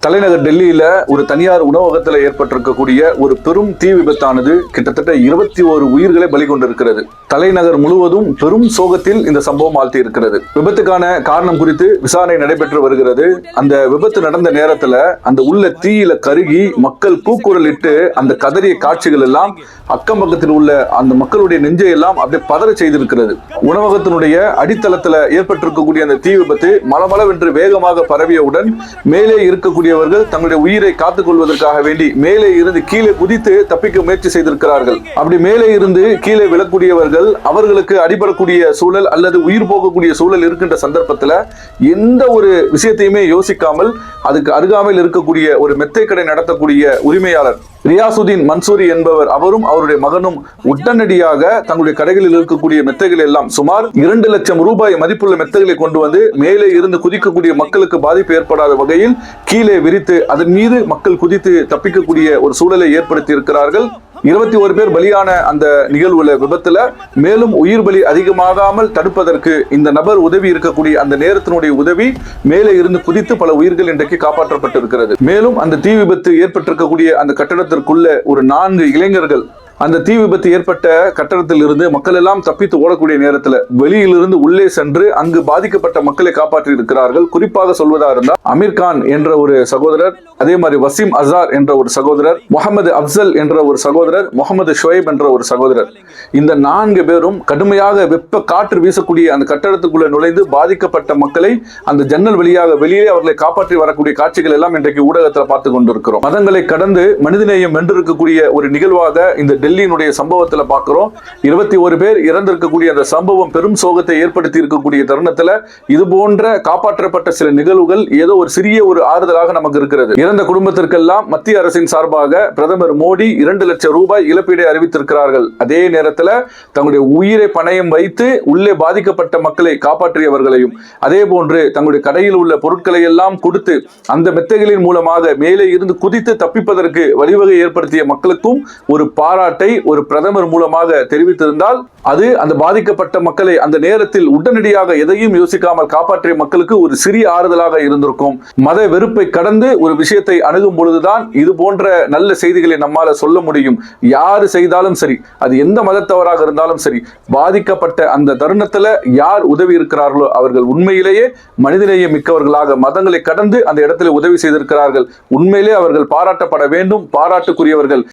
தலைநகர் டெல்லியில ஒரு தனியார் உணவகத்தில் ஏற்பட்டிருக்கக்கூடிய ஒரு பெரும் தீ விபத்தானது கிட்டத்தட்ட 21 உயிர்களை பலி கொண்டிருக்கிறது. தலைநகர் முழுவதும் பெரும் சோகத்தில் இந்த சம்பவம் ஆழ்த்தி இருக்கிறது. விபத்துக்கான காரணம் குறித்து விசாரணை நடைபெற்று வருகிறது. அந்த விபத்து நடந்த நேரத்துல அந்த உள்ள தீயில கருகி மக்கள் கூக்குரல் இட்டு அந்த கதறிய காட்சிகள் எல்லாம் அக்கம் பக்கத்தில் உள்ள அந்த மக்களுடைய நெஞ்சை எல்லாம் அப்படியே பதற செய்திருக்கிறது. உணவகத்தினுடைய அடித்தளத்துல ஏற்பட்டிருக்கக்கூடிய அந்த தீ விபத்து மளமளவென்று வேகமாக பரவியவுடன் மேலே இருக்கக்கூடியவர்கள் தங்களுடைய உயிரை காத்துக் கொள்வதற்காக வேண்டி மேலே இருந்து கீழே குதித்து தப்பிக்க முயற்சி செய்திருக்கிறார்கள். அப்படி மேலே இருந்து கீழே விழக்கூடியவர்கள் அவர்களுக்கு அடிபடக்கூடிய சூழல் அல்லது உயிர் போகக்கூடிய சூழல் இருக்கின்ற சந்தர்ப்பத்தில் எந்த ஒரு விஷயத்தையுமே யோசிக்காமல் அதுக்கு அருகாமையில் இருக்கக்கூடிய ஒரு மெத்தை கடை நடத்தக்கூடிய உரிமையாளர் ரியாசுதீன் மன்சூரி என்பவர் அவரும் அவருடைய மகனும் உடனடியாக தங்களுடைய கடைகளில் இருக்கக்கூடிய மெத்தைகள் எல்லாம் சுமார் 2 லட்சம் ரூபாய் மதிப்புள்ள மெத்தைகளை கொண்டு வந்து மேலே இருந்து குதிக்கக்கூடிய மக்களுக்கு பாதிப்பு ஏற்படாத வகையில் கீழே விரித்து அதன் மீது மக்கள் குதித்து தப்பிக்கக்கூடிய ஒரு சூழலை ஏற்படுத்தி இருக்கிறார்கள். 21 பேர் பலியான அந்த நிகழ்வுல விபத்துல மேலும் உயிர் பலி அதிகமாகாமல் தடுப்பதற்கு இந்த நபர் உதவி இருக்கக்கூடிய அந்த நேரத்தினுடைய உதவி மேலே இருந்து குதித்து பல உயிர்கள் இன்றைக்கு காப்பாற்றப்பட்டிருக்கிறது. மேலும் அந்த தீ விபத்து ஏற்பட்டிருக்கக்கூடிய அந்த கட்டடத்திற்குள்ள ஒரு 4 இளைஞர்கள் அந்த தீ விபத்து ஏற்பட்ட கட்டடத்தில் இருந்து மக்கள் எல்லாம் தப்பித்து ஓடக்கூடிய நேரத்தில் வெளியிலிருந்து உள்ளே சென்று அங்கு பாதிக்கப்பட்ட மக்களை காப்பாற்றி இருக்கிறார்கள். குறிப்பாக சொல்வதா இருந்தால் அமீர் கான் என்ற ஒரு சகோதரர், அதே மாதிரி வசீம் அசார் என்ற ஒரு சகோதரர், முகமது அப்சல் என்ற ஒரு சகோதரர், முகமது ஷுவைப் என்ற ஒரு சகோதரர், இந்த 4 பேரும் கடுமையாக வெப்ப காற்று வீசக்கூடிய அந்த கட்டடத்துக்குள்ள நுழைந்து பாதிக்கப்பட்ட மக்களை அந்த ஜன்னல் வழியாக வெளியே அவர்களை காப்பாற்றி வரக்கூடிய காட்சிகள் எல்லாம் இன்றைக்கு ஊடகத்தில் பார்த்து கொண்டிருக்கிறோம். மதங்களை கடந்து மனிதநேயம் வென்றிருக்கக்கூடிய ஒரு நிகழ்வாக இந்த டெல்லியினுடைய சம்பவத்துல பார்க்கிறோம். 21 பேர் இறந்திருக்கக்கூடிய அந்த சம்பவம் பெரும் சோகத்தை ஏற்படுத்தி இருக்கக்கூடிய தருணத்துல இது போன்ற காப்பாற்றப்பட்ட சில நிகழ்வுகள் ஏதோ ஒரு சிறிய ஒரு ஆறுதலாக நமக்கு இருக்கிறது. இறந்த குடும்பத்திற்கெல்லாம் மத்திய அரசின் சார்பாக பிரதமர் மோடி 2 லட்சம் ரூபாய் இழப்பீடை அறிவித்திருக்கிறார்கள். அதே நேரத்தில் தங்களுடைய உயிரை பணயம் வைத்து உள்ளே பாதிக்கப்பட்ட மக்களை காப்பாற்றியவர்களையும் அதே போன்று தங்களுடைய கடையில் உள்ள பொருட்களை எல்லாம் கொடுத்து அந்த மெத்தைகளின் மூலமாக மேலே இருந்து குதித்து தப்பிப்பதற்கு வழிவகை ஏற்படுத்திய மக்களுக்கும் ஒரு பாராட்டு ஒரு பிரதமர் மூலமாக தெரிவித்திருந்தால் அது அந்த பாதிக்கப்பட்ட மக்களை அந்த நேரத்தில் உடனடியாக எதையும் யோசிக்காமல் காப்பாற்றிய மக்களுக்கு ஒரு சிறிய ஆறுதலாக இருந்திருக்கும். மத வெறுப்பை கடந்து ஒரு விஷயத்தை அணுகும் பொழுதுதான் இது போன்ற நல்ல செய்திகளை நம்மால சொல்ல முடியும். யாரு செய்தாலும் சரி, அது எந்த மதத்தவராக இருந்தாலும் சரி, பாதிக்கப்பட்ட அந்த தருணத்துல யார் உதவி இருக்கிறார்களோ அவர்கள் உண்மையிலேயே மனிதநேயம் மிக்கவர்களாக மதங்களை கடந்து அந்த இடத்துல உதவி செய்திருக்கிறார்கள். உண்மையிலே அவர்கள் பாராட்டப்பட வேண்டும், பாராட்டுக்குரியவர்கள்.